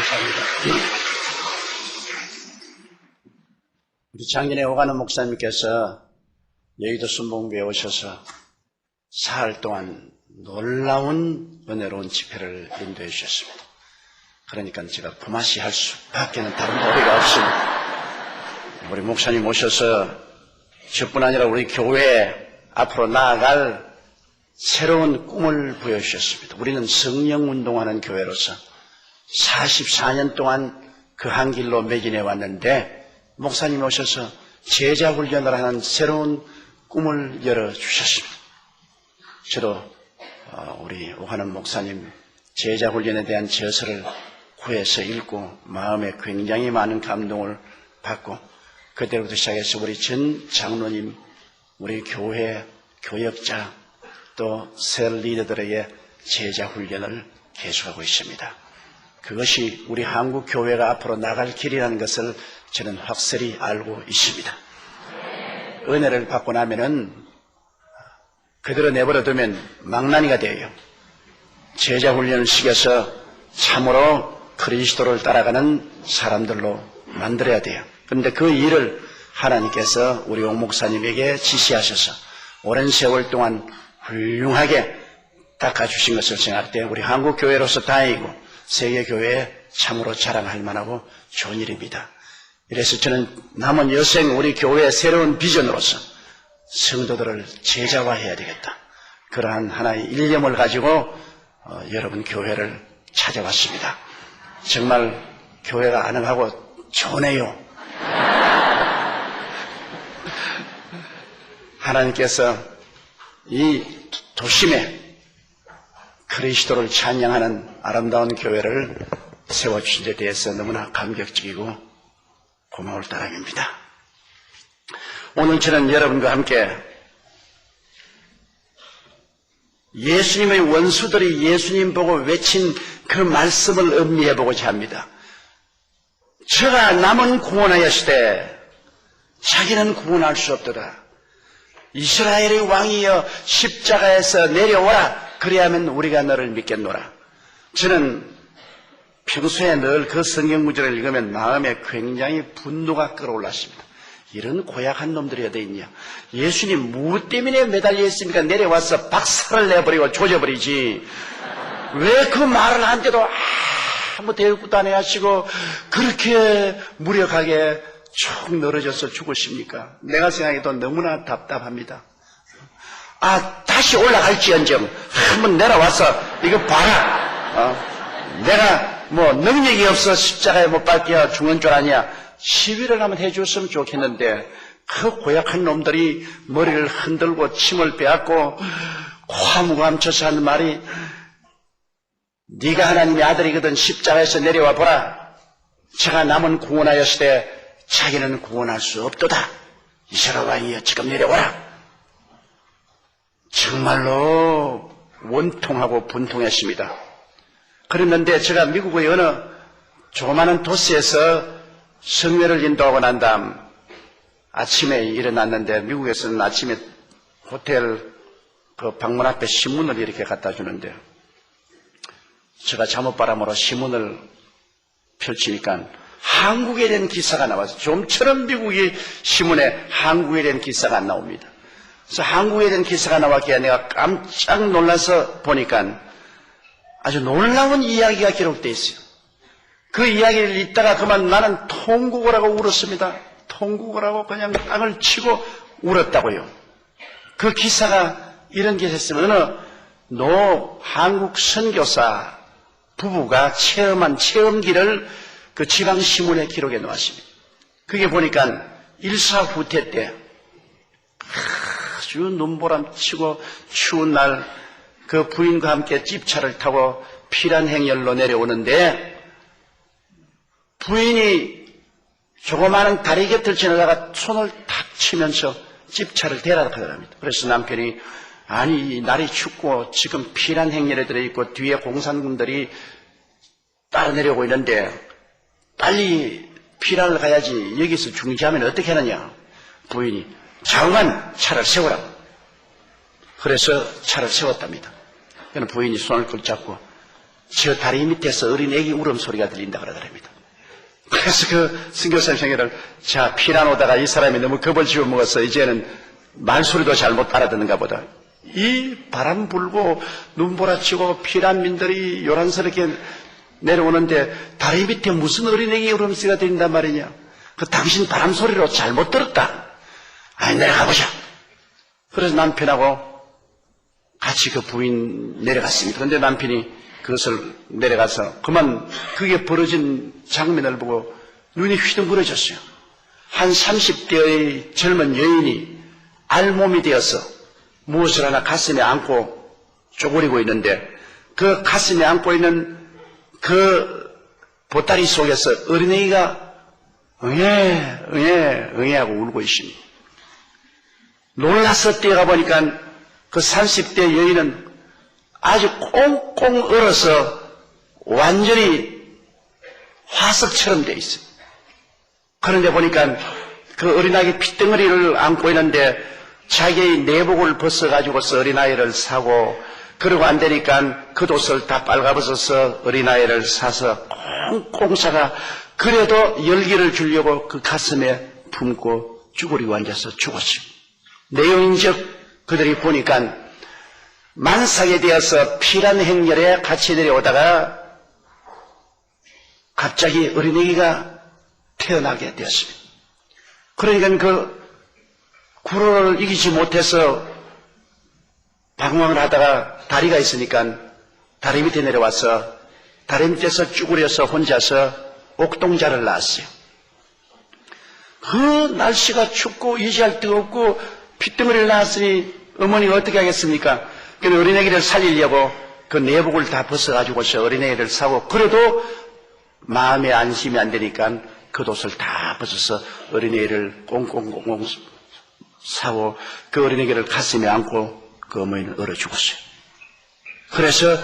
감사합니다. 우리 작년에 오가는 목사님께서 여의도 순복음교회에 오셔서 사흘 동안 놀라운 은혜로운 집회를 인도해 주셨습니다. 그러니까 제가 부마시 할 수밖에는 다른 도리가 없습니다. 우리 목사님 오셔서 저뿐 아니라 우리 교회에 앞으로 나아갈 새로운 꿈을 보여주셨습니다. 우리는 성령운동하는 교회로서 44년 동안 그 한 길로 매진해 왔는데 목사님이 오셔서 제자훈련을 하는 새로운 꿈을 열어주셨습니다. 저도 우리 오가는 목사님 제자훈련에 대한 저서를 구해서 읽고 마음에 굉장히 많은 감동을 받고 그때부터 시작해서 우리 전 장로님, 우리 교회 교역자 또 셀 리더들에게 제자훈련을 계속하고 있습니다. 그것이 우리 한국 교회가 앞으로 나갈 길이라는 것을 저는 확실히 알고 있습니다. 은혜를 받고 나면은 그대로 내버려두면 망나니가 돼요. 제자훈련을 시켜서 참으로 그리스도를 따라가는 사람들로 만들어야 돼요. 그런데 그 일을 하나님께서 우리 옥 목사님에게 지시하셔서 오랜 세월 동안 훌륭하게 닦아주신 것을 생각할 때 우리 한국 교회로서 다행이고 세계 교회에 참으로 자랑할 만하고 좋은 일입니다. 이래서 저는 남은 여생 우리 교회의 새로운 비전으로서 성도들을 제자화해야 되겠다. 그러한 하나의 일념을 가지고 여러분 교회를 찾아왔습니다. 정말 교회가 아늑하고 좋네요. 하나님께서 이 도심에 그리스도를 찬양하는 아름다운 교회를 세워주신 데 대해서 너무나 감격적이고 고마울 따름입니다. 오늘 저는 여러분과 함께 예수님의 원수들이 예수님 보고 외친 그 말씀을 음미해보고자 합니다. 저가 남은 구원하였으되 자기는 구원할 수 없도다. 이스라엘의 왕이여 십자가에서 내려오라. 그리하면 우리가 너를 믿겠노라. 저는 평소에 늘 그 성경 구절을 읽으면 마음에 굉장히 분노가 끌어올랐습니다. 이런 고약한 놈들이 어디 있냐. 예수님 무엇 때문에 매달려 있습니까? 내려와서 박살을 내버리고 조져버리지. 왜 그 말을 한데도 아무 대꾸도 안 해하시고 그렇게 무력하게 쭉 늘어져서 죽으십니까? 내가 생각해도 너무나 답답합니다. 다시 올라갈지언정 한번 내려와서 이거 봐라. 내가 뭐 능력이 없어 십자가에 못 박혀 죽는 줄 아냐. 시위를 한번 해줬으면 좋겠는데 그 고약한 놈들이 머리를 흔들고 침을 빼앗고 화무감쳐서 하는 말이 네가 하나님의 아들이거든 십자가에서 내려와 보라. 제가 남은 구원하였을 때 자기는 구원할 수 없도다. 이스라엘 왕이여 지금 내려오라. 정말로 원통하고 분통했습니다. 그랬는데 제가 미국의 어느 조그마한 도시에서 성회를 인도하고 난 다음 아침에 일어났는데 미국에서는 아침에 호텔 그 방문 앞에 신문을 이렇게 갖다 주는데 제가 잘못바람으로 신문을 펼치니까 한국에 대한 기사가 나와서 좀처럼 미국의 신문에 한국에 대한 기사가 안 나옵니다. 그래서 한국에 대한 기사가 나왔기에 내가 깜짝 놀라서 보니까 아주 놀라운 이야기가 기록되어 있어요. 그 이야기를 읽다가 그만 나는 통곡을 하고 울었습니다. 통곡을 하고 그냥 땅을 치고 울었다고요. 그 기사가 이런 게 있었으면 어느 한국 선교사 부부가 체험한 체험기를 그 지방신문에 기록해 놓았습니다. 그게 보니까 일사후퇴 때 아주 눈보람치고 추운 날 그 부인과 함께 집차를 타고 피란행열로 내려오는데 부인이 조그마한 다리 곁을 지나다가 손을 탁 치면서 집차를 대라고 하더랍니다. 그래서 남편이 아니 날이 춥고 지금 피란행열에 들어있고 뒤에 공산군들이 따라 내려오고 있는데 빨리 피란을 가야지 여기서 중지하면 어떻게 하느냐. 부인이 좌우간 차를 세우라고. 그래서 차를 세웠답니다. 그래서 부인이 손을 붙잡고 저 다리 밑에서 어린 애기 울음소리가 들린다 그러더랍니다. 그래서 그 선교사님 생각을, 자, 피난 오다가 이 사람이 너무 겁을 집어먹어서 이제는 말소리도 잘 못 알아듣는가 보다. 이 바람 불고 눈보라치고 피난민들이 요란스럽게 내려오는데 다리 밑에 무슨 어린애기 울음소리가 들린단 말이냐. 그 당신 바람 소리로 잘못 들었다. 아니, 내려가보자. 그래서 남편하고 같이 그 부인 내려갔습니다. 그런데 남편이 그것을 내려가서 그만 그게 벌어진 장면을 보고 눈이 휘둥그레졌어요. 한 30대의 젊은 여인이 알몸이 되어서 무엇을 하나 가슴에 안고 쪼그리고 있는데 그 가슴에 안고 있는 그 보따리 속에서 어린애기가 응애 하고 울고 있습니다. 놀라서 뛰어가 보니까 그 30대 여인은 아주 꽁꽁 얼어서 완전히 화석처럼 돼 있어요. 그런데 보니까 그 어린아이 핏덩어리를 안고 있는데 자기의 내복을 벗어가지고서 어린아이를 사고, 그러고 안 되니까 그 옷을 다 빨가벗어서 어린아이를 사서 꽁꽁 싸가, 그래도 열기를 주려고 그 가슴에 품고 쭈그리고 앉아서 죽었어요. 내용인즉 그들이 보니까 만삭이 되어서 피란 행렬에 같이 내려오다가 갑자기 어린애기가 태어나게 되었습니다. 그러니까 그 구로를 이기지 못해서 방황을 하다가 다리가 있으니까 다리 밑에 내려와서 다리 밑에서 쭈그려서 혼자서 옥동자를 낳았어요. 그 날씨가 춥고 유지할 데가 없고 핏덩어리를 낳았으니 어머니가 어떻게 하겠습니까? 그 어린애기를 살리려고 그 내복을 다 벗어가지고서 어린애기를 사고, 그래도 마음에 안심이 안 되니까 그 옷을 다 벗어서 어린애기를 꽁꽁꽁꽁 사고 그 어린애기를 가슴에 안고 그 어머니는 얼어 죽었어요. 그래서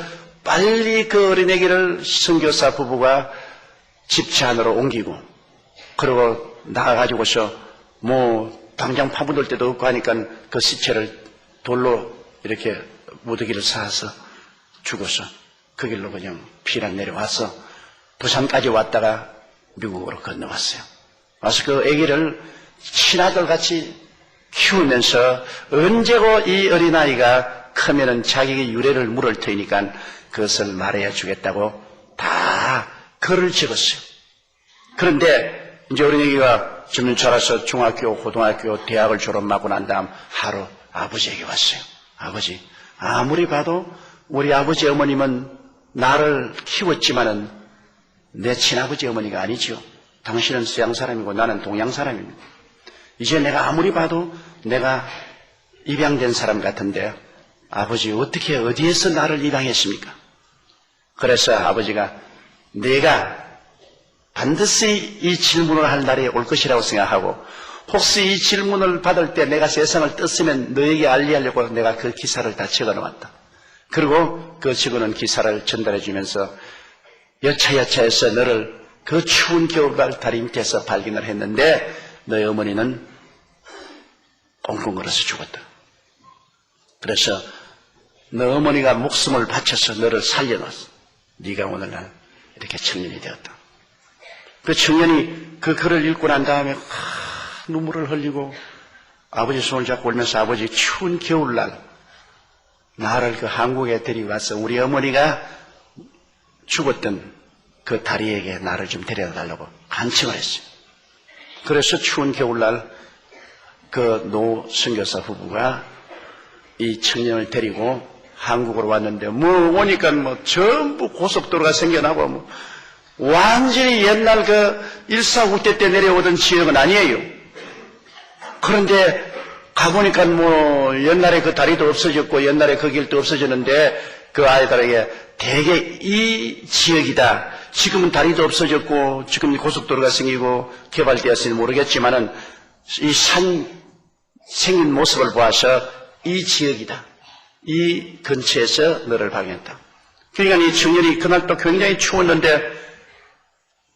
빨리 그 어린애기를 선교사 부부가 집차 안으로 옮기고, 그리고 나가가지고서 뭐 당장 파묻을 데도 없고 하니까 그 시체를 돌로 이렇게 무더기를 쌓아서 죽어서 그 길로 그냥 피난 내려와서 부산까지 왔다가 미국으로 건너왔어요. 와서 그 아기를 친아들 같이 키우면서 언제고 이 어린아이가 크면은 자기의 유래를 물을 테니까 그것을 말해야 주겠다고 다 글을 적었어요. 그런데 이제 어린아이가 점점 자라서 중학교, 고등학교, 대학을 졸업하고 난 다음 하루 아버지에게 왔어요. 아버지, 아무리 봐도 우리 아버지 어머님은 나를 키웠지만은 내 친아버지 어머니가 아니죠. 당신은 서양 사람이고 나는 동양 사람입니다. 이제 내가 아무리 봐도 내가 입양된 사람 같은데 아버지 어떻게 어디에서 나를 입양했습니까? 그래서 아버지가 내가 반드시 이 질문을 할 날이 올 것이라고 생각하고, 혹시 이 질문을 받을 때 내가 세상을 떴으면 너에게 알리하려고 내가 그 기사를 다 적어놓았다. 그리고 그 적어놓은 기사를 전달해 주면서 여차여차해서 너를 그 추운 겨울날 다리 밑에서 발견을 했는데 너의 어머니는 꽁꽁 얼어서 죽었다. 그래서 너 어머니가 목숨을 바쳐서 너를 살려놨어. 네가 오늘날 이렇게 청년이 되었다. 그 청년이 그 글을 읽고 난 다음에 눈물을 흘리고 아버지 손을 잡고 울면서, 아버지, 추운 겨울날 나를 그 한국에 데리고 와서 우리 어머니가 죽었던 그 다리에게 나를 좀 데려다 달라고 간청을 했어요. 그래서 추운 겨울날 그 노 선교사 부부가 이 청년을 데리고 한국으로 왔는데, 뭐 오니까 뭐 전부 고속도로가 생겨나고 뭐 완전히 옛날 그 149대 때 내려오던 지역은 아니에요. 그런데 가보니까 뭐 옛날에 그 다리도 없어졌고 옛날에 그 길도 없어졌는데 그 아이들에게 대개 이 지역이다. 지금은 다리도 없어졌고 지금 고속도로가 생기고 개발되었으니 모르겠지만은 이 산 생긴 모습을 보아서 이 지역이다. 이 근처에서 너를 발견했다. 그러니까 이 청년이 그날 또 굉장히 추웠는데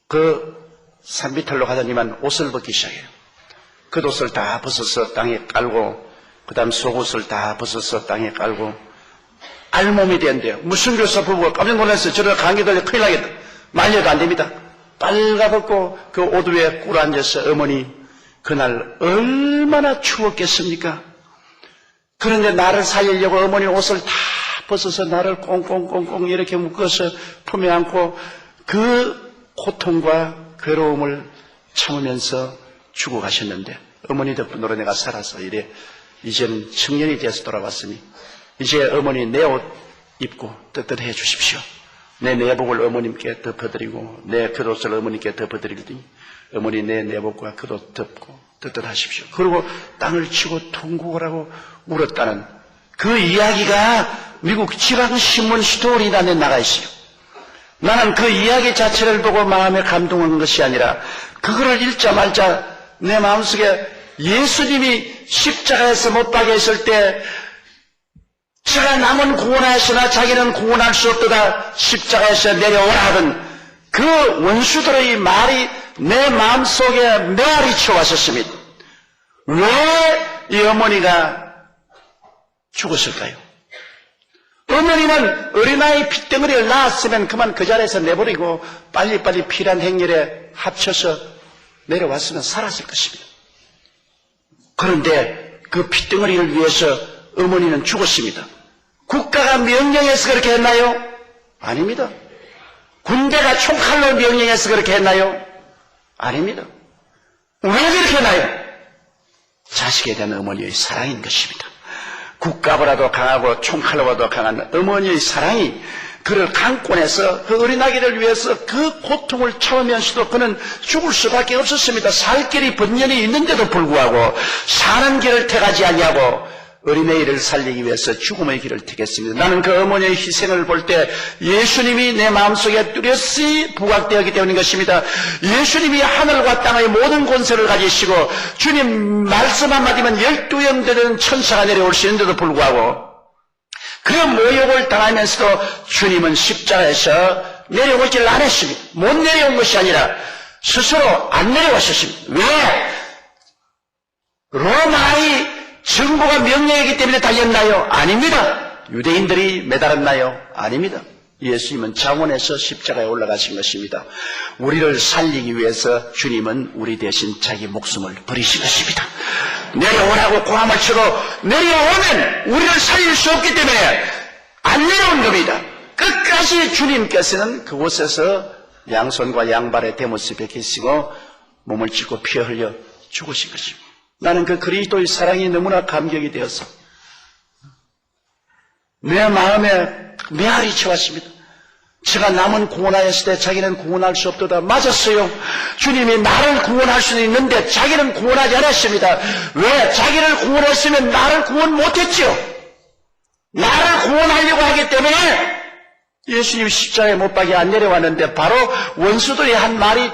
그 산비탈로 가더니만 옷을 벗기 시작해요. 그 옷을 다 벗어서 땅에 깔고, 그 다음 속옷을 다 벗어서 땅에 깔고, 알몸이 된대요. 무슨 교사 부부가 깜짝 놀랐어요. 저러다 감기 걸려 큰일 나겠다. 말려도 안 됩니다. 빨가벗고 그 옷 위에 꿇어앉아서 어머니 그날 얼마나 추웠겠습니까? 그런데 나를 살리려고 어머니 옷을 다 벗어서 나를 꽁꽁꽁꽁 이렇게 묶어서 품에 안고 그 고통과 괴로움을 참으면서 죽어가셨는데 어머니 덕분으로 내가 살아서 이래 이제는 청년이 돼서 돌아왔으니 이제 어머니 내 옷 입고 떳떳해 주십시오. 내 내복을 어머님께 덮어드리고 내 겉옷을 어머니께 덮어드리더니 어머니 내 내복과 겉옷 덮고 떳떳하십시오. 그리고 땅을 치고 통곡을 울었다는 그 이야기가 미국 지방신문 스토리단에 나가 있어요. 나는 그 이야기 자체를 보고 마음에 감동한 것이 아니라 그거를 읽자마자 내 마음속에 예수님이 십자가에서 못 박혀 있을 때 제가 남은 구원하였으나 자기는 구원할 수 없도다 십자가에서 내려오라 하던 그 원수들의 말이 내 마음속에 메아리 쳐왔었습니다. 왜 이 어머니가 죽었을까요? 어머니는 어린아이 핏덩어리를 낳았으면 그만 그 자리에서 내버리고 빨리빨리 피란 행렬에 합쳐서 내려왔으면 살았을 것입니다. 그런데 그 핏덩어리를 위해서 어머니는 죽었습니다. 국가가 명령해서 그렇게 했나요? 아닙니다. 군대가 총칼로 명령해서 그렇게 했나요? 아닙니다. 왜 그렇게 했나요? 자식에 대한 어머니의 사랑인 것입니다. 국가보다도 강하고 총칼로보다도 강한 어머니의 사랑이 그를 강권해서 그 어린아기를 위해서 그 고통을 참으면서도 그는 죽을 수밖에 없었습니다. 살 길이 번연히 있는데도 불구하고 사는 길을 택하지 아니하고 어린아이를 살리기 위해서 죽음의 길을 택했습니다. 나는 그 어머니의 희생을 볼 때 예수님이 내 마음속에 뚜렷이 부각되었기 때문인 것입니다. 예수님이 하늘과 땅의 모든 권세를 가지시고 주님 말씀 한마디면 12형 되는 천사가 내려올 수 있는데도 불구하고 그 모욕을 당하면서도 주님은 십자가에서 내려오질 않았습니다. 못 내려온 것이 아니라 스스로 안 내려왔었습니다. 왜? 로마의 정부가 명령이기 때문에 달렸나요? 아닙니다. 유대인들이 매달았나요? 아닙니다. 예수님은 자원에서 십자가에 올라가신 것입니다. 우리를 살리기 위해서 주님은 우리 대신 자기 목숨을 버리신 것입니다. 내려오라고 고함을 치고 내려오면 우리를 살릴 수 없기 때문에 안 내려온 겁니다. 끝까지 주님께서는 그곳에서 양손과 양발에 대못을 베끼시고 몸을 찢고 피 흘려 죽으신 것입니다. 나는 그 그리스도의 사랑이 너무나 감격이 되어서 내 마음에 메아리 쳐왔습니다. 제가 남은 구원하였을 때 자기는 구원할 수 없도다. 맞았어요. 주님이 나를 구원할 수는 있는데 자기는 구원하지 않았습니다. 왜? 자기를 구원했으면 나를 구원 못했죠. 나를 구원하려고 하기 때문에 예수님 십자가에 못 박혀 안 내려왔는데 바로 원수들이 한 말이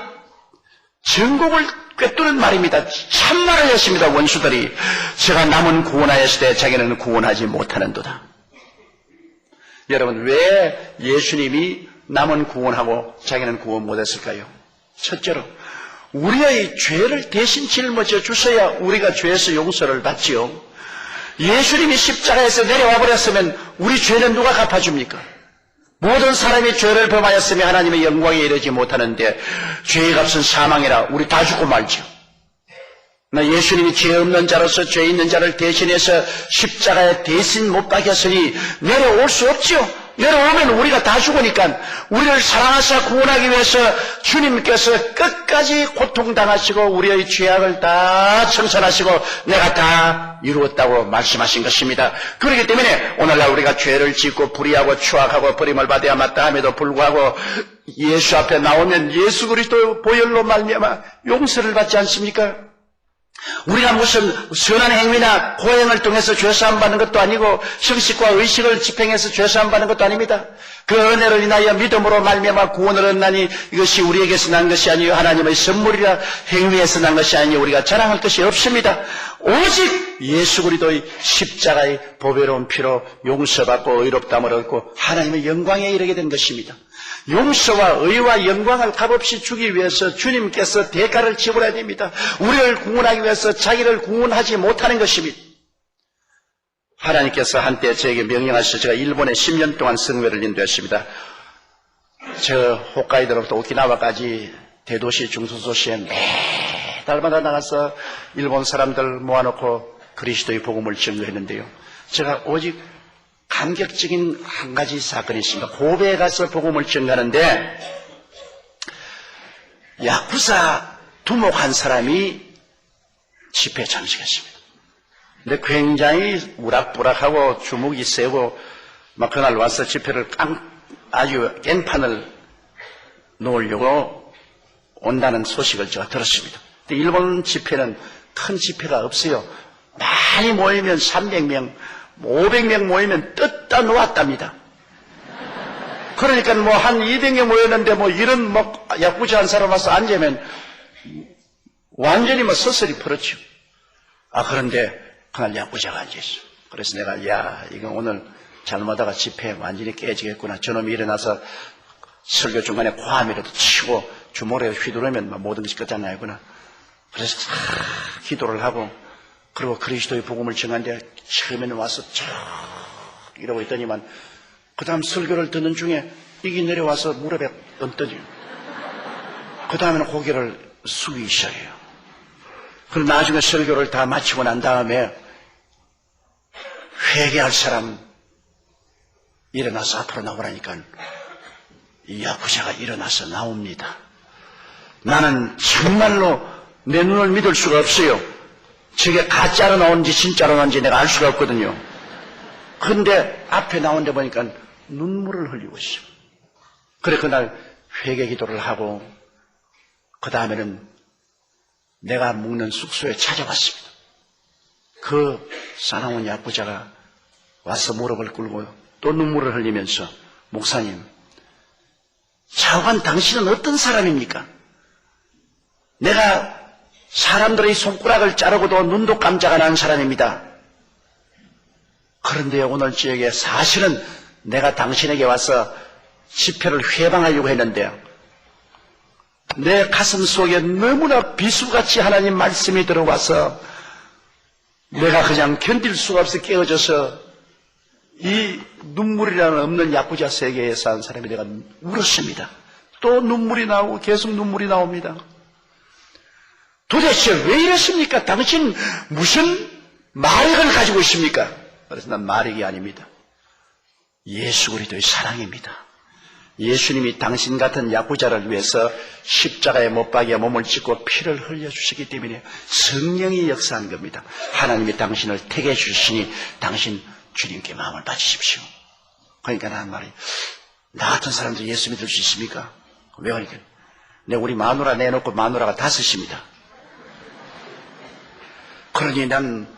전곡을 꿰뚫는 말입니다. 참말을 했습니다. 원수들이 제가 남은 구원하였을 때 자기는 구원하지 못하는도다. 여러분 왜 예수님이 남은 구원하고 자기는 구원 못했을까요? 첫째로 우리의 죄를 대신 짊어져 주셔야 우리가 죄에서 용서를 받지요. 예수님이 십자가에서 내려와 버렸으면 우리 죄는 누가 갚아줍니까? 모든 사람이 죄를 범하였으며 하나님의 영광에 이르지 못하는데 죄의 값은 사망이라 우리 다 죽고 말죠. 나 예수님이 죄 없는 자로서 죄 있는 자를 대신해서 십자가에 대신 못 박혔으니 내려올 수 없지요. 내려오면 우리가 다 죽으니까 우리를 사랑하사 구원하기 위해서 주님께서 끝까지 고통당하시고 우리의 죄악을 다 청산하시고 내가 다 이루었다고 말씀하신 것입니다. 그렇기 때문에 오늘날 우리가 죄를 짓고 불의하고 추악하고 버림을 받아야 마땅함에도 불구하고 예수 앞에 나오면 예수 그리스도 보혈로 말미암아 용서를 받지 않습니까? 우리가 무슨 선한 행위나 고행을 통해서 죄사함 받는 것도 아니고 형식과 의식을 집행해서 죄사함 받는 것도 아닙니다. 그 은혜를 인하여 믿음으로 말미암아 구원을 얻나니 이것이 우리에게서 난 것이 아니요 하나님의 선물이라 행위에서 난 것이 아니요 우리가 자랑할 것이 없습니다. 오직 예수 그리스도의 십자가의 보배로운 피로 용서받고 의롭다함을 얻고 하나님의 영광에 이르게 된 것입니다. 용서와 의와 영광을 값없이 주기 위해서 주님께서 대가를 지불해야 됩니다. 우리를 구원하기 위해서 자기를 구원하지 못하는 것입니다. 하나님께서 한때 저에게 명령하셔서 제가 일본에 10년 동안 성회를 인도했습니다. 저 홋카이도로부터 오키나와까지 대도시 중소도시에 매달마다 나가서 일본 사람들 모아놓고 그리스도의 복음을 증거했는데요. 제가 오직 감격적인 한 가지 사건이 있습니다. 고베에 가서 복음을 증거하는데 야쿠자 두목 한 사람이 집회에 참석했습니다. 근데 굉장히 우락부락하고 주먹이 세고 막 그날 와서 집회를 아주 깽판을 놓으려고 온다는 소식을 제가 들었습니다. 근데 일본 집회는 큰 집회가 없어요. 많이 모이면 300명, 500명 모이면 뜯다 놓았답니다. 그러니까 뭐 한 200명 모였는데 뭐 이런 뭐 야쿠자 한 사람 와서 앉으면 완전히 뭐 서슬이 풀었죠. 그런데 그날 야쿠자가 앉아있어. 그래서 내가 이거 오늘 잘못하다가 집회 완전히 깨지겠구나. 저놈이 일어나서 설교 중간에 과함이라도 치고 주먹에 휘두르면 모든 것이 끝장나구나. 그래서 기도를 하고 그리고 그리스도의 복음을 증하는데 처음에는 와서 쫙 이러고 있더니만 그 다음 설교를 듣는 중에 이게 내려와서 무릎에 얹더니 그 다음에는 고개를 숙이기 시작해요. 그럼 나중에 설교를 다 마치고 난 다음에 회개할 사람 일어나서 앞으로 나오라니까 이 야쿠자가 일어나서 나옵니다. 나는 정말로 내 눈을 믿을 수가 없어요. 저게 가짜로 나오는지 진짜로 나오는지 내가 알 수가 없거든요. 그런데 앞에 나오는데 보니까 눈물을 흘리고 있어요. 그래 그날 회개 기도를 하고 그 다음에는 내가 묵는 숙소에 찾아왔습니다. 그 사나운 야쿠자가 와서 무릎을 꿇고 또 눈물을 흘리면서 목사님, 좌우간 당신은 어떤 사람입니까? 내가 사람들의 손가락을 자르고도 눈도 깜짝 안 하는 사람입니다. 그런데 오늘 저에게 사실은 내가 당신에게 와서 집회를 회방하려고 했는데 내 가슴 속에 너무나 비수같이 하나님 말씀이 들어와서 내가 그냥 견딜 수가 없어 깨어져서 이 눈물이라는 없는 야쿠자 세계에 사는 사람이 내가 울었습니다. 또 눈물이 나오고 계속 눈물이 나옵니다. 도대체 왜 이랬습니까? 당신 무슨 마력을 가지고 있습니까? 그래서 난 마력이 아닙니다. 예수 그리스도의 사랑입니다. 예수님이 당신 같은 야쿠자를 위해서 십자가에 못 박여 몸을 찢고 피를 흘려주시기 때문에 성령이 역사한 겁니다. 하나님이 당신을 택해 주시니 당신 주님께 마음을 바치십시오. 그러니까 난 말이 나 같은 사람도 예수 믿을 수 있습니까? 왜 그러니까 내가 우리 마누라 내놓고 마누라가 5입니다. 그러니 난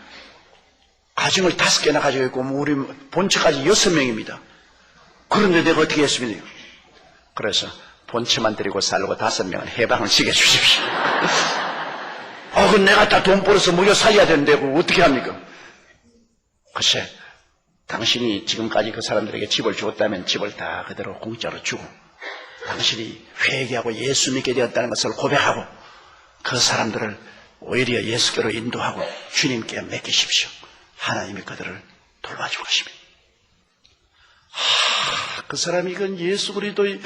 가정을 5개나 가지고 있고 우리 본처까지 6명입니다. 그런데 내가 어떻게 했습니까? 그래서 본처만 데리고 살고 5명은 해방을 시켜주십시오. 그건 내가 다 돈 벌어서 무려 살려야 되는데 그걸 어떻게 합니까? 글쎄 당신이 지금까지 그 사람들에게 집을 주었다면 집을 다 그대로 공짜로 주고 당신이 회개하고 예수 믿게 되었다는 것을 고백하고 그 사람들을 오히려 예수께로 인도하고 주님께 맡기십시오. 하나님이 그들을 돌봐줄 것입니다. 그 사람이 그 예수 그리스도의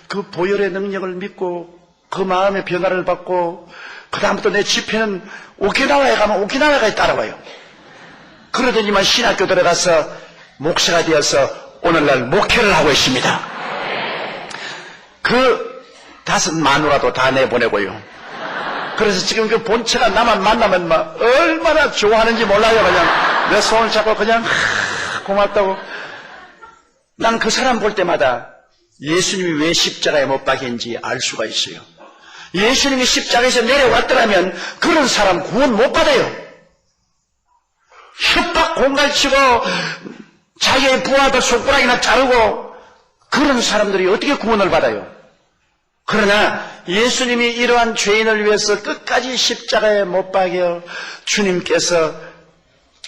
그 보혈의 능력을 믿고 그 마음의 변화를 받고 그 다음부터 내 집회는 오키나와에 가면 오키나와에 따라와요. 그러더니만 신학교 들어가서 목사가 되어서 오늘날 목회를 하고 있습니다. 그 5 마누라도 다 내보내고요. 그래서 지금 그 본처가 나만 만나면 막 얼마나 좋아하는지 몰라요. 그냥 내 손을 잡고 그냥 고맙다고. 난 그 사람 볼 때마다 예수님이 왜 십자가에 못 박힌지 알 수가 있어요. 예수님이 십자가에서 내려왔더라면 그런 사람 구원 못 받아요. 협박 공갈치고 자기의 부하들 손가락이나 자르고 그런 사람들이 어떻게 구원을 받아요? 그러나 예수님이 이러한 죄인을 위해서 끝까지 십자가에 못 박여 주님께서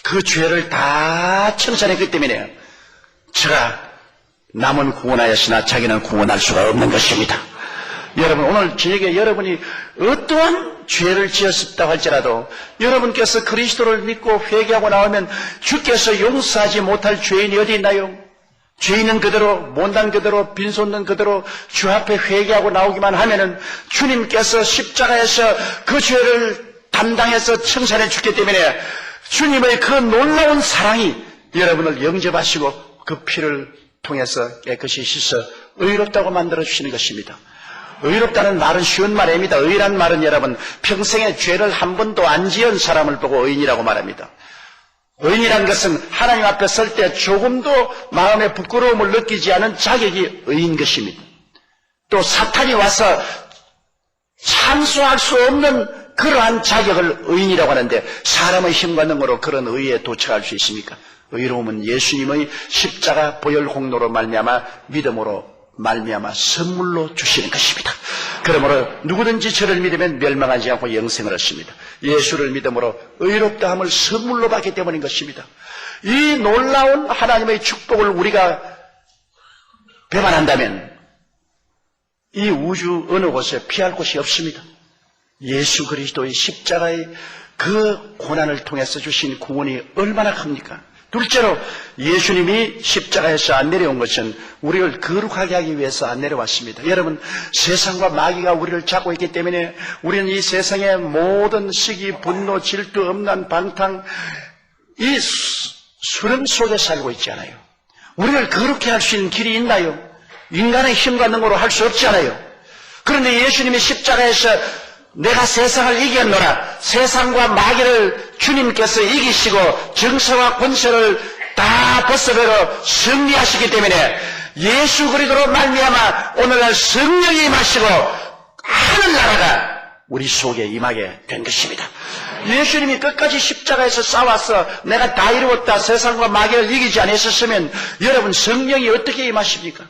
그 죄를 다 청산했기 때문에 제가 남은 구원하였으나 자기는 구원할 수가 없는 것입니다. 여러분 오늘 저에게 여러분이 어떠한 죄를 지었다고 할지라도 여러분께서 그리스도를 믿고 회개하고 나오면 주께서 용서하지 못할 죄인이 어디 있나요? 죄인은 그대로, 못난 그대로, 빈손는 그대로 주 앞에 회개하고 나오기만 하면은 주님께서 십자가에서 그 죄를 담당해서 청산해 주기 때문에 주님의 그 놀라운 사랑이 여러분을 영접하시고 그 피를 통해서 깨끗이 씻어 의롭다고 만들어주시는 것입니다. 의롭다는 말은 쉬운 말입니다. 의란 말은 여러분 평생에 죄를 한 번도 안 지은 사람을 보고 의인이라고 말합니다. 의인이란 것은 하나님 앞에 설 때 조금도 마음에 부끄러움을 느끼지 않은 자격이 의인 것입니다. 또 사탄이 와서 참수할 수 없는 그러한 자격을 의인이라고 하는데 사람의 힘과 능으로 그런 의에 도착할 수 있습니까? 의로움은 예수님의 십자가 보혈 공로로 말미암아 믿음으로 말미암아 선물로 주시는 것입니다. 그러므로 누구든지 저를 믿으면 멸망하지 않고 영생을 얻습니다. 예수를 믿음으로 의롭다함을 선물로 받기 때문인 것입니다. 이 놀라운 하나님의 축복을 우리가 배반한다면 이 우주 어느 곳에 피할 곳이 없습니다. 예수 그리스도의 십자가의 그 고난을 통해서 주신 구원이 얼마나 큽니까? 둘째로 예수님이 십자가에서 안 내려온 것은 우리를 거룩하게 하기 위해서 안 내려왔습니다. 여러분, 세상과 마귀가 우리를 잡고 있기 때문에 우리는 이 세상의 모든 시기, 분노, 질투, 음란, 방탕 이 수렁 속에 살고 있지 않아요. 우리를 거룩해 할 수 있는 길이 있나요? 인간의 힘과 능으로 할 수 없지 않아요. 그런데 예수님이 십자가에서 내가 세상을 이겼노라, 세상과 마귀를 주님께서 이기시고 정서와 권세를 다 벗어버려 승리하시기 때문에 예수 그리스도로 말미암아 오늘날 성령이 임하시고 하늘나라가 우리 속에 임하게 된 것입니다. 예수님이 끝까지 십자가에서 싸워서 내가 다 이루었다, 세상과 마귀를 이기지 않았었으면 여러분 성령이 어떻게 임하십니까?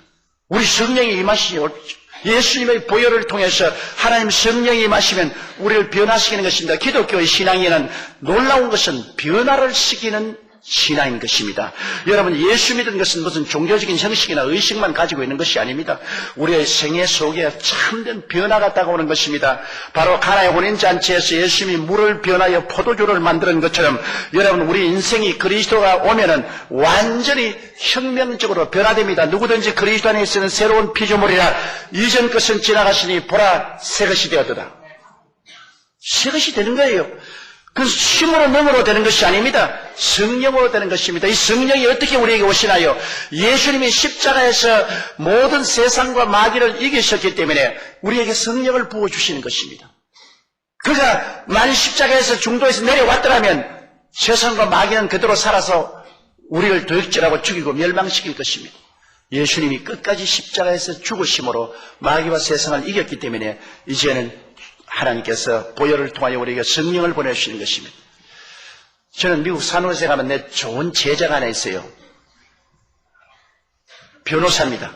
우리 성령이 임하시지 어렵죠. 예수님의 보혈을 통해서 하나님 성령이 임하시면 우리를 변화시키는 것입니다. 기독교의 신앙에는 놀라운 것은 변화를 시키는 신앙인 것입니다. 여러분, 예수 믿는 것은 무슨 종교적인 형식이나 의식만 가지고 있는 것이 아닙니다. 우리의 생애 속에 참된 변화가 다가오는 것입니다. 바로 가나의 혼인잔치에서 예수님이 물을 변하여 포도주를 만드는 것처럼 여러분, 우리 인생이 그리스도가 오면은 완전히 혁명적으로 변화됩니다. 누구든지 그리스도 안에 있으는 새로운 피조물이라 이전 것은 지나가시니 보라 새 것이 되었도다. 새 것이 되는 거예요. 그 힘으로 능으로 되는 것이 아닙니다. 성령으로 되는 것입니다. 이 성령이 어떻게 우리에게 오시나요? 예수님이 십자가에서 모든 세상과 마귀를 이기셨기 때문에 우리에게 성령을 부어주시는 것입니다. 그가 만일 십자가에서 중도에서 내려왔더라면 세상과 마귀는 그대로 살아서 우리를 도역질하고 죽이고 멸망시킬 것입니다. 예수님이 끝까지 십자가에서 죽으심으로 마귀와 세상을 이겼기 때문에 이제는 하나님께서 보혈을 통하여 우리에게 성령을 보내주시는 것입니다. 저는 미국 산호세 가면 내 좋은 제자가 하나 있어요. 변호사입니다.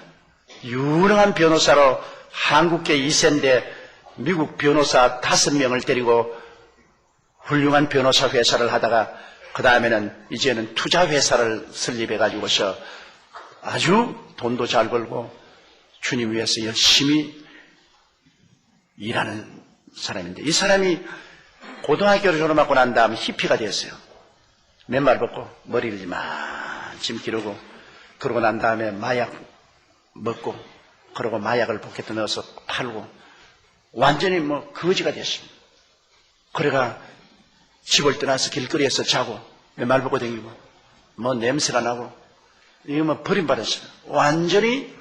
유능한 변호사로 한국계 2세인데 미국 변호사 5명을 데리고 훌륭한 변호사 회사를 하다가 그 다음에는 이제는 투자 회사를 설립해가지고서 아주 돈도 잘 벌고 주님 위해서 열심히 일하는 사람인데 이 사람이 고등학교를 졸업하고 난 다음 히피가 되었어요. 맨발 벗고 머리를 이만큼 기르고 그러고 난 다음에 마약 먹고 그러고 마약을 포켓에 넣어서 팔고 완전히 거지가 됐습니다. 그래가 집을 떠나서 길거리에서 자고 맨발 벗고 다니고 냄새가 나고 이거 버림받았어요. 완전히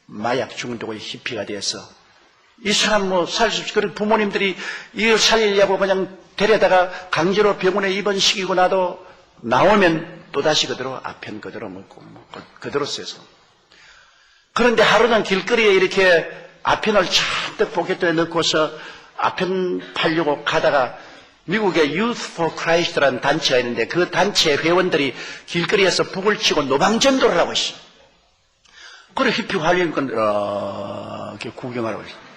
마약 중독의 히피가 되어서 이 사람 살 수 없이, 그리고 부모님들이 이걸 살리려고 그냥 데려다가 강제로 병원에 입원시키고 나도 나오면 또다시 그대로 아편 그대로 먹고 그대로 써서. 그런데 하루는 길거리에 이렇게 아편을 잔뜩 포켓에 넣고서 아편 팔려고 가다가 미국의 Youth for Christ라는 단체가 있는데 그 단체 회원들이 길거리에서 북을 치고 노방전도를 하고 있어요. 그래 히피 관리인건 이렇게 구경하러 있어요.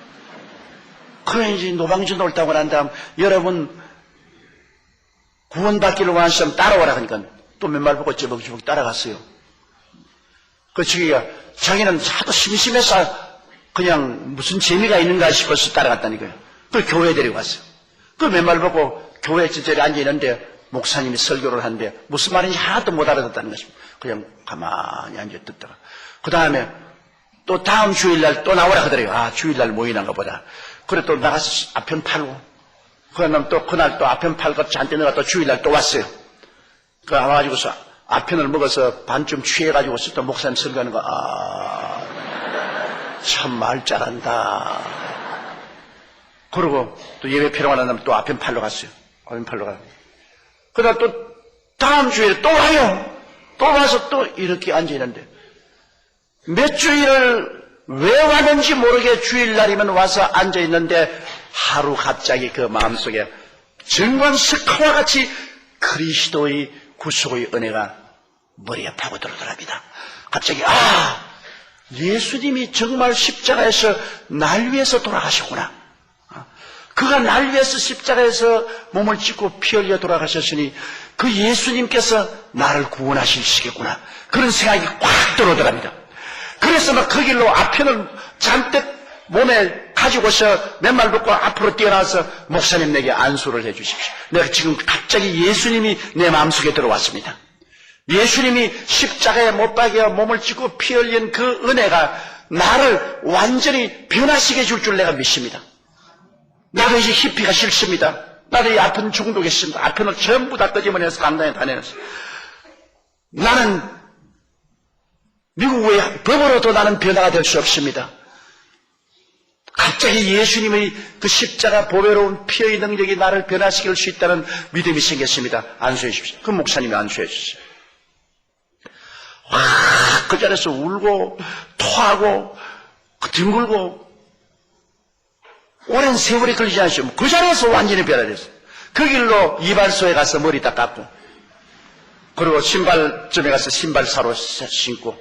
그래 이제 노방전도를 따고 난 다음 여러분 구원받기를 원하는 사람 따라오라 하니까 또 맨발 벗고 쩌벅쩌벅 따라갔어요. 그 자기는 하도 심심해서 그냥 무슨 재미가 있는가 싶어서 따라갔다니까요. 그 교회에 데리고 갔어요. 그 맨발 벗고 교회 지절에 앉아있는데 목사님이 설교를 하는데 무슨 말인지 하나도 못 알아듣다는 것입니다. 그냥 가만히 앉아 듣다가 그 다음에 또 다음 주일날 또 나오라 하더래요. 아, 주일날 모이는가 보다. 그래 또 나가서 아편 팔고 그러면 또 그날 또 아편 팔고 잔뜩 내가 또 주일날 또 왔어요. 그 와가지고서 아편을 먹어서 반쯤 취해가지고서 또 목사님 설교하는 거, 참 말 잘한다. 그러고 또 예배 필요한 다음에 또 아편 팔러 갔어요. 아편 팔러 가요. 그러다 또 다음 주일에 또 와요. 또 와서 또 이렇게 앉아있는데 몇 주일을 왜 왔는지 모르게 주일날이면 와서 앉아있는데 하루 갑자기 그 마음속에 정광석화와 같이 그리스도의 구속의 은혜가 머리에 파고들더랍니다. 갑자기 예수님이 정말 십자가에서 날 위해서 돌아가셨구나. 그가 날 위해서 십자가에서 몸을 찢고 피 흘려 돌아가셨으니 그 예수님께서 나를 구원하시겠구나. 그런 생각이 꽉 들어오더랍니다. 그래서 막 그 길로 아편을 잔뜩 몸에 가지고서 맨발 벗고 앞으로 뛰어나와서 목사님 내게 안수를 해 주십시오. 내가 지금 갑자기 예수님이 내 마음속에 들어왔습니다. 예수님이 십자가에 못 박여 몸을 찢고 피 흘린 그 은혜가 나를 완전히 변화시켜 줄 줄 내가 믿습니다. 나도 이제 히피가 싫습니다. 나도 이 아픈 중독이 있습니다. 아편을 전부 다 끄집어내서 강당에 다 내놨어요. 나는 미국의 법으로도 나는 변화가 될 수 없습니다. 갑자기 예수님의 그 십자가 보배로운 피의 능력이 나를 변화시킬 수 있다는 믿음이 생겼습니다. 안수해 주십시오. 그 목사님이 안수해 주셨어요. 그 자리에서 울고 토하고 뒹굴고 오랜 세월이 걸리지 않으시면 그 자리에서 완전히 변화됐어요. 그 길로 이발소에 가서 머리 다 깎고 그리고 신발점에 가서 신발 사로 신고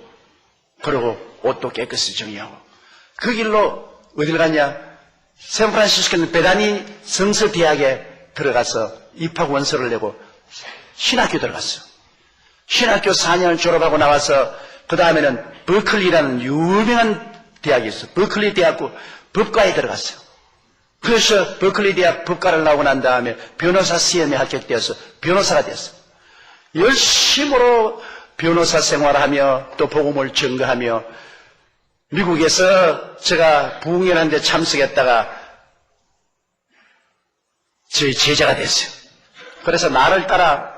그리고 옷도 깨끗이 정리하고 그 길로 어딜 갔냐? 샌프란시스코는 베다니 성서대학에 들어가서 입학 원서를 내고 신학교 들어갔어요. 신학교 4년을 졸업하고 나와서 그 다음에는 버클리라는 유명한 대학이 있어요. 버클리 대학교 법과에 들어갔어요. 그래서 버클리 대학 법과를 나오고 난 다음에 변호사 시험에 합격되어서 변호사가 됐어요. 열심으로 변호사 생활하며 또 복음을 증거하며 미국에서 제가 부흥회라는 데 참석했다가 저희 제자가 됐어요. 그래서 나를 따라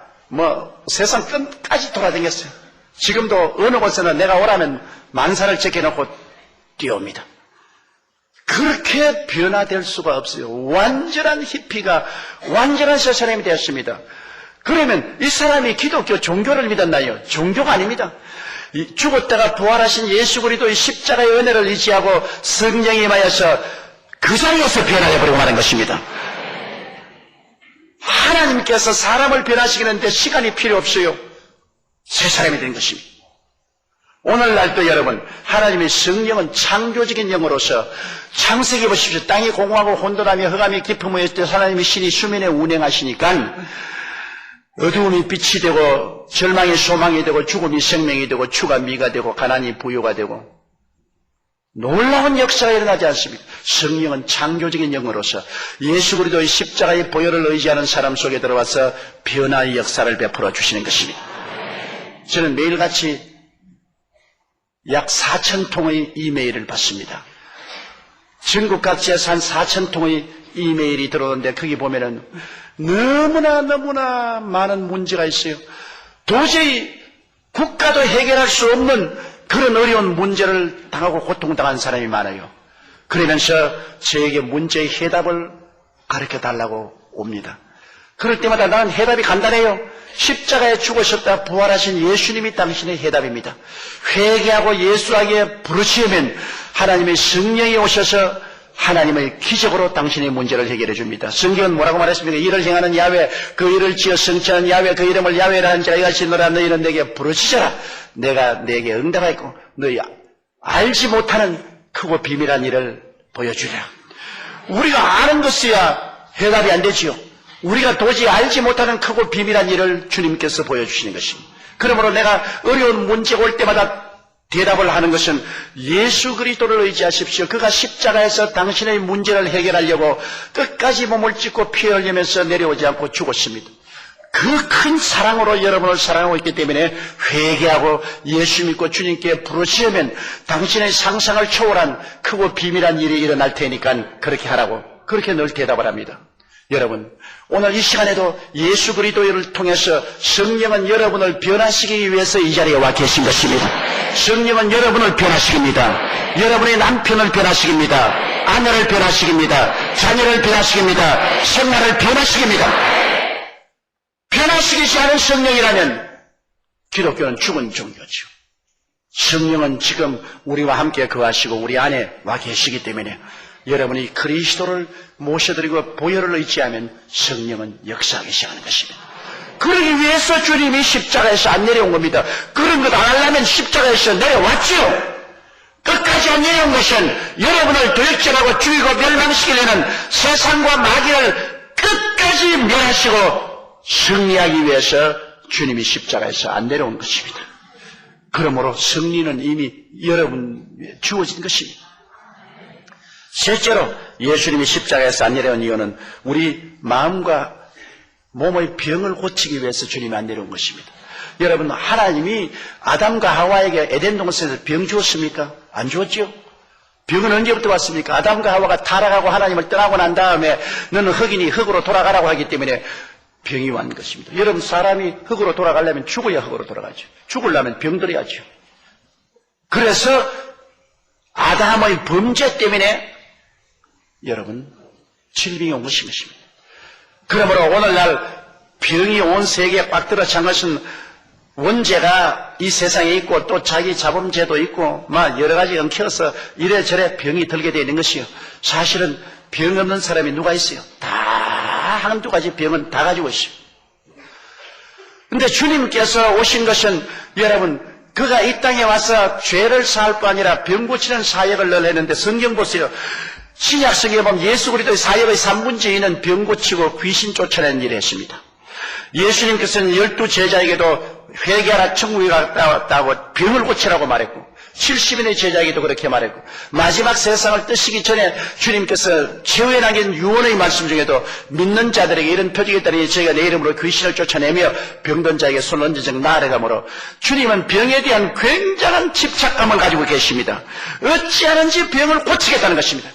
세상 끝까지 돌아다녔어요. 지금도 어느 곳에나 내가 오라면 만사를 제껴놓고 뛰어옵니다. 그렇게 변화될 수가 없어요. 완전한 히피가 완전한 새 사람이 되었습니다. 그러면 이 사람이 기독교 종교를 믿었나요? 종교가 아닙니다. 죽었다가 부활하신 예수 그리스도의 십자가의 은혜를 의지하고 성령이 임하여서 그 자리에서 변화해버리고 마는 것입니다. 하나님께서 사람을 변화시키는데 시간이 필요 없어요. 새 사람이 된 것입니다. 오늘날도 여러분 하나님의 성령은 창조적인 영으로서 창세기 보십시오. 땅이 공허하고 혼돈하며 흑암이 깊음에 있을 때 하나님의 신이 수면에 운행하시니까 어두움이 빛이 되고 절망이 소망이 되고 죽음이 생명이 되고 추가 미가 되고 가난이 부유가 되고 놀라운 역사가 일어나지 않습니까? 성령은 창조적인 영으로서 예수 그리스도의 십자가의 보혈을 의지하는 사람 속에 들어와서 변화의 역사를 베풀어 주시는 것입니다. 저는 매일같이 약 4,000통의 이메일을 받습니다. 전국 각지에서 한 4,000통의 이메일이 들어오는데 거기 보면은 너무나 많은 문제가 있어요. 도저히 국가도 해결할 수 없는 그런 어려운 문제를 당하고 고통당한 사람이 많아요. 그러면서 저에게 문제의 해답을 가르쳐 달라고 옵니다. 그럴 때마다 나는 해답이 간단해요. 십자가에 죽으셨다 부활하신 예수님이 당신의 해답입니다. 회개하고 예수에게 부르시면 하나님의 성령이 오셔서 하나님의 기적으로 당신의 문제를 해결해 줍니다. 성경은 뭐라고 말했습니까? 이를 행하는 야훼, 그 일을 지어 성취하는 야훼, 그 이름을 야훼라 하는 자가 이같이 너라 너희는 내게 부르짖어라. 내가 내게 응답하였고 너희 알지 못하는 크고 비밀한 일을 보여주리라. 우리가 아는 것이야 해답이 안 되지요. 우리가 도저히 알지 못하는 크고 비밀한 일을 주님께서 보여주시는 것입니다. 그러므로 내가 어려운 문제가 올 때마다 대답을 하는 것은 예수 그리스도를 의지하십시오. 그가 십자가에서 당신의 문제를 해결하려고 끝까지 몸을 찢고 피 흘리면서 내려오지 않고 죽었습니다. 그 큰 사랑으로 여러분을 사랑하고 있기 때문에 회개하고 예수 믿고 주님께 부르시면 당신의 상상을 초월한 크고 비밀한 일이 일어날 테니까 그렇게 하라고 그렇게 늘 대답을 합니다. 여러분, 오늘 이 시간에도 예수 그리스도를 통해서 성령은 여러분을 변화시키기 위해서 이 자리에 와 계신 것입니다. 성령은 여러분을 변화시킵니다. 여러분의 남편을 변화시킵니다. 아내를 변화시킵니다. 자녀를 변화시킵니다. 생활을 변화시킵니다. 변화시키지 않은 성령이라면 기독교는 죽은 종교죠. 성령은 지금 우리와 함께 거하시고 우리 안에 와 계시기 때문에 여러분이 그리스도를 모셔드리고 보혈을 의지하면 성령은 역사하기 시작하는 것입니다. 그러기 위해서 주님이 십자가에서 안 내려온 겁니다. 그런 것 안 하려면 십자가에서 내려왔지요. 끝까지 안 내려온 것은 여러분을 도역질하고 죽이고 멸망시키려는 세상과 마귀를 끝까지 멸하시고 승리하기 위해서 주님이 십자가에서 안 내려온 것입니다. 그러므로 승리는 이미 여러분에 주어진 것입니다. 실제로 예수님이 십자가에서 안 내려온 이유는 우리 마음과 몸의 병을 고치기 위해서 주님이 안 내려온 것입니다. 여러분, 하나님이 아담과 하와에게 에덴 동산에서 병 주었습니까? 안 주었죠? 병은 언제부터 왔습니까? 아담과 하와가 타락하고 하나님을 떠나고 난 다음에 너는 흙이니 흙으로 돌아가라고 하기 때문에 병이 왔는 것입니다. 여러분, 사람이 흙으로 돌아가려면 죽어야 흙으로 돌아가죠. 죽으려면 병들어야죠. 그래서 아담의 범죄 때문에 여러분 질병이 온 것입니다. 그러므로 오늘날 병이 온 세계에 꽉 들어찬 것은 원죄가 이 세상에 있고 또 자기 자범죄도 있고 막 여러 가지 엉켜서 이래저래 병이 들게 되는 것이요. 사실은 병 없는 사람이 누가 있어요? 다 한두 가지 병은 다 가지고 있어요. 근데 주님께서 오신 것은 여러분 그가 이 땅에 와서 죄를 사할 뿐 아니라 병 고치는 사역을 늘 했는데 성경 보세요. 신약성경에 보면 예수 그리스도의 사역의 3분의 2는 병 고치고 귀신 쫓아내는 일을 했습니다. 예수님께서는 12 제자에게도 회개하라 천국에 갔다고 병을 고치라고 말했고 70인의 제자에게도 그렇게 말했고 마지막 세상을 뜨시기 전에 주님께서 최후에 남긴 유언의 말씀 중에도 믿는 자들에게 이런 표적이 있다니 저희가 내 이름으로 귀신을 쫓아내며 병든 자에게 손을 얹은 즉 나아가므로 주님은 병에 대한 굉장한 집착감을 가지고 계십니다. 어찌하는지 병을 고치겠다는 것입니다.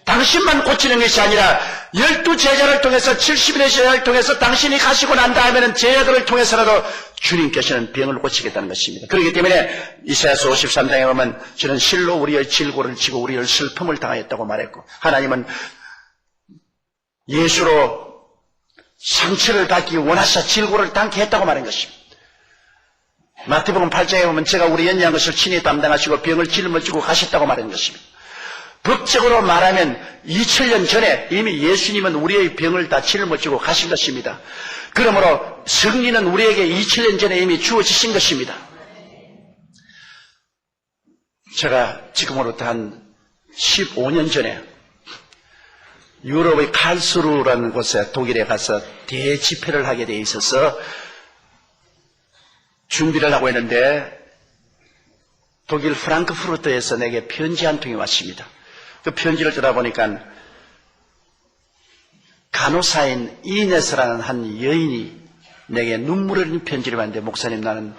당신만 고치는 것이 아니라 12 제자를 통해서 70인의 제자를 통해서 당신이 가시고 난 다음에는 제자들을 통해서라도 주님께서는 병을 고치겠다는 것입니다. 그렇기 때문에 이사야서 53장에 보면 저는 실로 우리의 질고를 지고 우리의 슬픔을 당하였다고 말했고 하나님은 예수로 상처를 받기 원하사 질고를 당케 했다고 말한 것입니다. 마태복음 8장에 보면 제가 우리 연약한 것을 친히 담당하시고 병을 짊어지고 가셨다고 말한 것입니다. 법적으로 말하면 2000년 전에 이미 예수님은 우리의 병을 다 짊어지고 가신 것입니다. 그러므로 승리는 우리에게 2000년 전에 이미 주어지신 것입니다. 제가 지금으로부터 한 15년 전에 유럽의 칼스루라는 곳에 독일에 가서 대집회를 하게 돼 있어서 준비를 하고 있는데 독일 프랑크푸르트에서 내게 편지 한 통이 왔습니다. 그 편지를 들어보니까 간호사인 이네스라는 한 여인이 내게 눈물 흘린 편지를 받는데 목사님 나는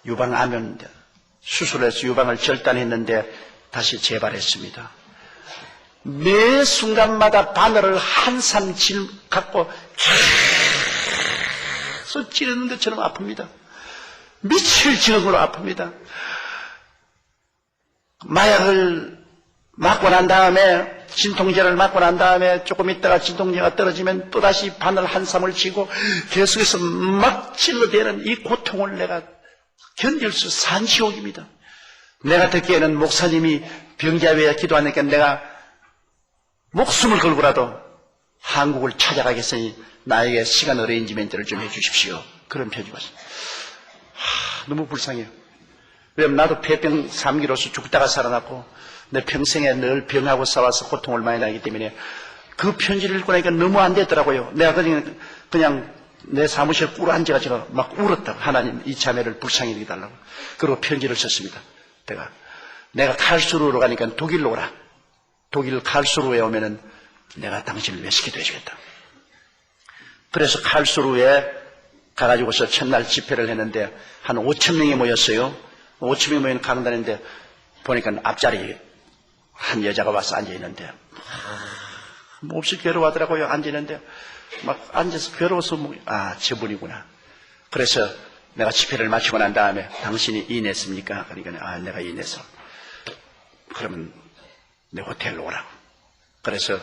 유방암인데 수술해서 유방을 절단했는데 다시 재발했습니다. 매 순간마다 바늘을 한삼 갖고 계속 찌르는 것처럼 아픕니다. 미칠 지경으로 아픕니다. 마약을 맞고 난 다음에 진통제를 맞고 난 다음에 조금 있다가 진통제가 떨어지면 또다시 바늘 한삼을 쥐고 계속해서 막 찔러대는 이 고통을 내가 견딜 수 산지옥입니다. 내가 듣기에는 목사님이 병자회에 기도하니까 내가 목숨을 걸고라도 한국을 찾아가겠으니 나에게 시간 어레인지멘트를 좀 해주십시오. 그런 편지 왔습니다. 너무 불쌍해요. 왜냐면 나도 폐병 3기로서 죽다가 살아났고 내 평생에 늘 병하고 싸워서 고통을 많이 나기 때문에 그 편지를 읽고 나니까 너무 안 되더라고요. 내가 그냥 내 사무실에 꿇어 앉아가지고 막 울었다고. 하나님, 이 자매를 불쌍히 여기달라고. 그리고 편지를 썼습니다. 내가 칼수루로 가니까 독일로 오라. 독일 칼수루에 오면은 내가 당신을 외식기도 해주겠다. 그래서 칼수루에 가가지고서 첫날 집회를 했는데 한 5,000명이 모였어요. 5,000명이 모인 강단인데 보니까 앞자리에 한 여자가 와서 앉아있는데 몹시 괴로워하더라고요. 앉아있는데 막 앉아서 괴로워서 저분이구나. 그래서 내가 집회를 마치고 난 다음에 당신이 이인했습니까? 그러니까 내가 이인해서 그러면 내 호텔로 오라고. 그래서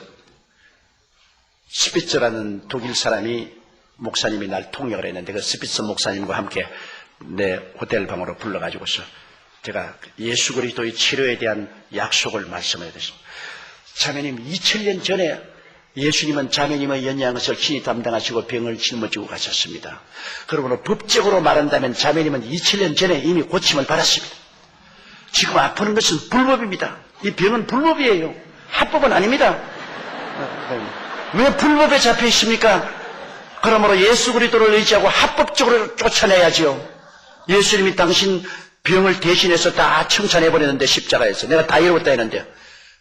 스피츠라는 독일 사람이 목사님이 날 통역을 했는데 그 스피츠 목사님과 함께 내 호텔 방으로 불러가지고서 제가 예수 그리스도의 치료에 대한 약속을 말씀해야 됐습니다. 자매님, 2000년 전에 예수님은 자매님의 연약한 것을 친히 담당하시고 병을 짊어지고 가셨습니다. 그러므로 법적으로 말한다면 자매님은 2000년 전에 이미 고침을 받았습니다. 지금 아프는 것은 불법입니다. 이 병은 불법이에요. 합법은 아닙니다. 왜 불법에 잡혀 있습니까? 그러므로 예수 그리스도를 의지하고 합법적으로 쫓아내야지요. 예수님이 당신 병을 대신해서 다 청산해버렸는데 십자가에서 내가 다 이루었다 했는데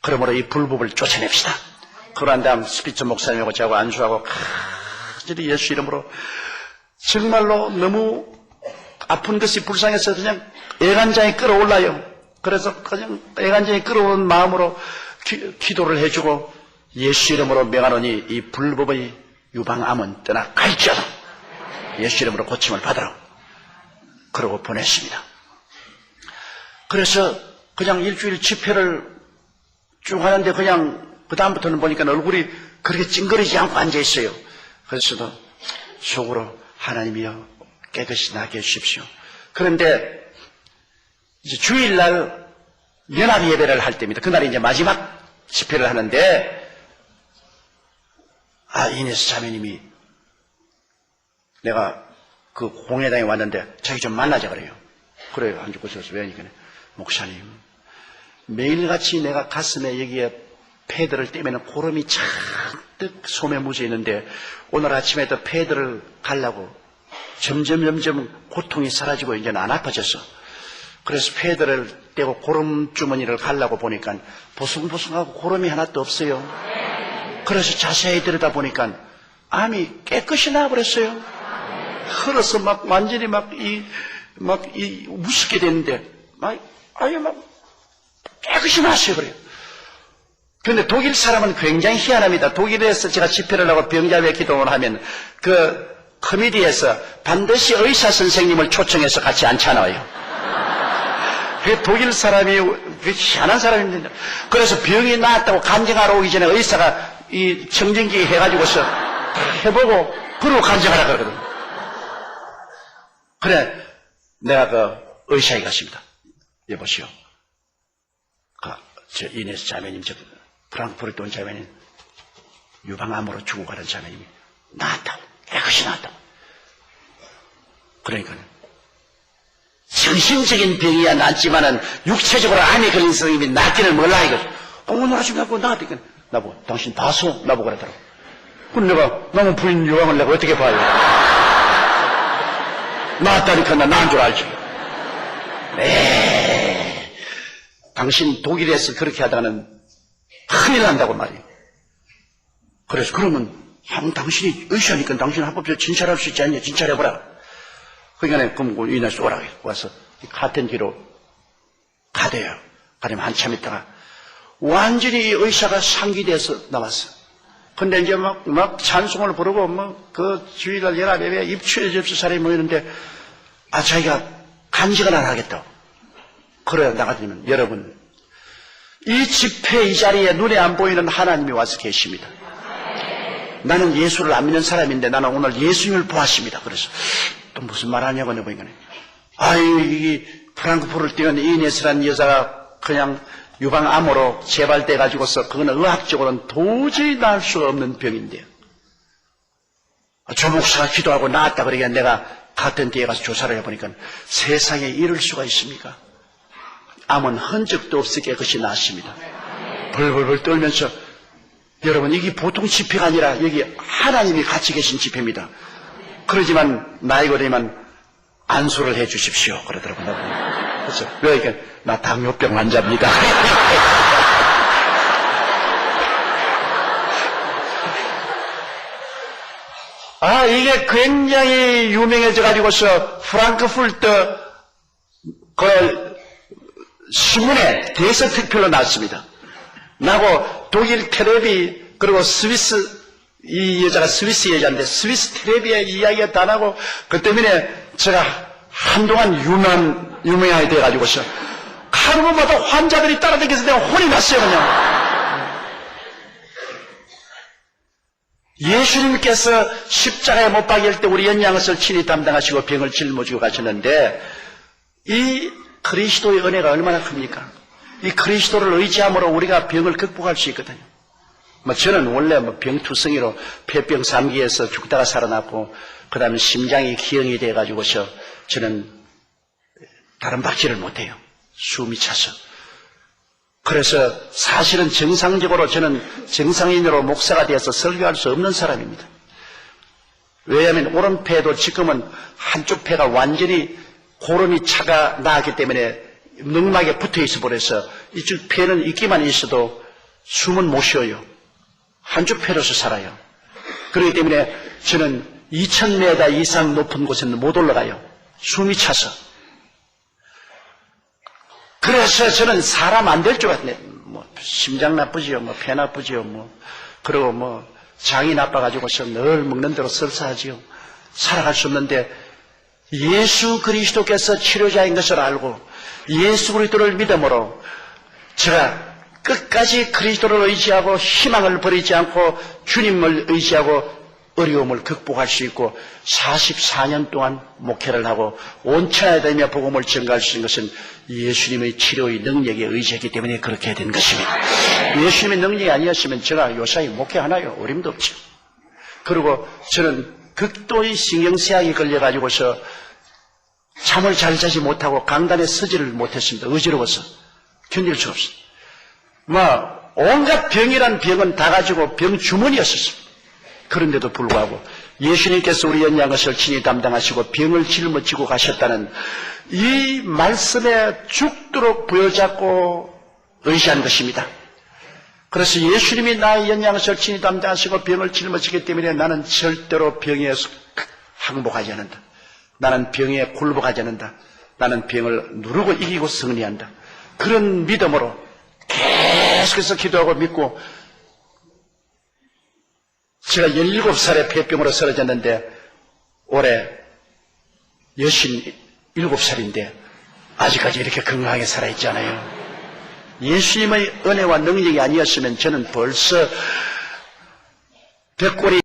그러므로 이 불법을 쫓아냅시다. 그러한 다음 스피츠 목사님하고 저하고 안수하고 간절히 예수 이름으로 정말로 너무 아픈 것이 불쌍해서 그냥 애간장이 끌어올라요. 그래서 그냥 애간장이 끌어오는 마음으로 기도를 해주고 예수 이름으로 명하노니 이 불법의 유방암은 떠나갈지어다. 예수 이름으로 고침을 받으라. 그러고 보냈습니다. 그래서 그냥 일주일 집회를 쭉 하는데 그냥 그 다음부터는 보니까 얼굴이 그렇게 찡그리지 않고 앉아있어요. 그래서도 속으로 하나님이여 깨끗이 나게 해주십시오. 그런데 이제 주일날 연합 예배를 할 때입니다. 그날이 이제 마지막 집회를 하는데 이네스 자매님이 내가 그 공회당에 왔는데 자기 좀 만나자 그래요. 그래요. 안 죽고 있어서 왜니까 목사님 매일같이 내가 가슴에 여기에 패드를 떼면 고름이 잔뜩 소매 묻어 있는데 오늘 아침에도 패드를 갈라고 점점 고통이 사라지고 이제는 안 아파졌어. 그래서 패드를 떼고 고름 주머니를 갈라고 보니까 보송보송하고 고름이 하나도 없어요. 그래서 자세히 들여다보니까 암이 깨끗이 나와버렸어요. 흘러서 막 완전히 우습게 됐는데 아예 깨끗이 나왔어요. 그래요. 그런데 독일 사람은 굉장히 희한합니다. 독일에서 제가 집회를 하고 병자회 기도를 하면 그 커미디에서 반드시 의사 선생님을 초청해서 같이 앉혀놔요. 독일 사람이 희한한 사람입니다. 그래서 병이 나았다고 간증하러 오기 전에 의사가 이 청정기 해가지고서 해보고 그러고 간증하라 그러거든. 그래 내가 그 의사에 갔습니다. 여보시오. 저 이네스 자매님, 저 프랑크푸르트 온 자매님 유방암으로 죽어가는 자매님이 나았다고. 깨끗이 나았다고. 그러니까 정신적인 병이야 낫지만은 육체적으로 암이 걸린 사람이 낫기는 몰라 이거. 오늘 아침에 나왔다니까 나보고 당신 봤어? 나보고 그러더라고. 그럼 내가 너무 부인 유방을 내가 어떻게 봐요? 나았다니까 나 나은 줄 알지. 당신 독일에서 그렇게 하다가는 큰일 난다고 말이에요. 그래서 그러면 당신이 의사니까 당신 합법적으로 진찰할 수 있지 않냐? 진찰해보라. 그러니까 그럼 이날서 오라고 와서 카텐기로 가대요. 가려면 한참 있다가 완전히 의사가 상기돼서 나왔어. 근데 이제 막 찬송을 부르고 그 주일날 연합예배 입추에 접수 사람이 모이는데 자기가 간직을 안 하겠다고. 그래 나가더니만 여러분 이 집회 이 자리에 눈에 안 보이는 하나님이 와서 계십니다. 나는 예수를 안 믿는 사람인데 나는 오늘 예수님을 보았습니다. 그래서 또 무슨 말 하냐고 내보니까 이 프랑크푸르트를 뛰는 이네스라는 여자가 그냥 유방암으로 재발돼 가지고서 그거는 의학적으로는 도저히 나을 수가 없는 병인데요. 조 목사가 기도하고 나았다 그러니까 내가 같은 데에 가서 조사를 해보니까 세상에 이럴 수가 있습니까? 암은 흔적도 없이 깨끗이 나았습니다. 벌벌벌 떨면서 여러분 이게 보통 집회가 아니라 여기 하나님이 같이 계신 집회입니다. 그러지만 나이가 되면 안수를 해 주십시오. 그러더라고요. 그렇죠. 왜 이게 나 당뇨병 환자입니다. 이게 굉장히 유명해져 가지고서 프랑크푸르트 그 신문에 대서특필로 나왔습니다. 나고 독일 텔레비 그리고 스위스 이 여자가 스위스 여자인데 스위스 텔레비에 이야기가 다 나고 그 때문에 제가 한동안 유명하게 돼가지고서 하루마다 환자들이 따라다니면서 내가 혼이 났어요. 그냥 예수님께서 십자가에 못 박일 때 우리 연양을 친히 담당하시고 병을 짊어지고 가셨는데 이 그리스도의 은혜가 얼마나 큽니까? 이 그리스도를 의지함으로 우리가 병을 극복할 수 있거든요. 저는 원래 병투성이로 폐병 3기에서 죽다가 살아났고 그 다음에 심장이 기형이 돼가지고서 저는 다른 박질을 못해요. 숨이 차서. 그래서 사실은 정상적으로 저는 정상인으로 목사가 되어서 설교할 수 없는 사람입니다. 왜냐하면 오른폐도 지금은 한쪽 폐가 완전히 고름이 차가 나기 때문에 늑막에 붙어있어 버려서 이쪽 폐는 있기만 있어도 숨은 못 쉬어요. 한쪽 폐로서 살아요. 그렇기 때문에 저는 2000m 이상 높은 곳에는 못 올라가요. 숨이 차서. 그래서 저는 사람 안 될 줄 알았네. 심장 나쁘지요, 폐 나쁘지요, 그리고 장이 나빠가지고서 늘 먹는 대로 설사하지요. 살아갈 수 없는데 예수 그리스도께서 치료자인 것을 알고 예수 그리스도를 믿음으로 제가 끝까지 그리스도를 의지하고 희망을 버리지 않고 주님을 의지하고 어려움을 극복할 수 있고 44년 동안 목회를 하고 온 천하에 다니며 복음을 전가할 수 있는 것은 예수님의 치료의 능력에 의지했기 때문에 그렇게 된 것입니다. 예수님의 능력이 아니었으면 제가 요사이 목회하나요? 어림도 없죠. 그리고 저는 극도의 신경쇠약이 걸려가지고서 잠을 잘 자지 못하고 강단에 서지를 못했습니다. 어지러워서 견딜 수 없어요. 온갖 병이란 병은 다 가지고 병 주머니였었습니다. 그런데도 불구하고 예수님께서 우리 연양을 친히 담당하시고 병을 짊어지고 가셨다는 이 말씀에 죽도록 부여잡고 의지한 것입니다. 그래서 예수님이 나의 연양을 친히 담당하시고 병을 짊어지기 때문에 나는 절대로 병에 항복하지 않는다. 나는 병에 굴복하지 않는다. 나는 병을 누르고 이기고 승리한다. 그런 믿음으로 계속해서 기도하고 믿고 제가 17살에 폐병으로 쓰러졌는데 올해 67살인데 아직까지 이렇게 건강하게 살아있잖아요. 예수님의 은혜와 능력이 아니었으면 저는 벌써 벽골이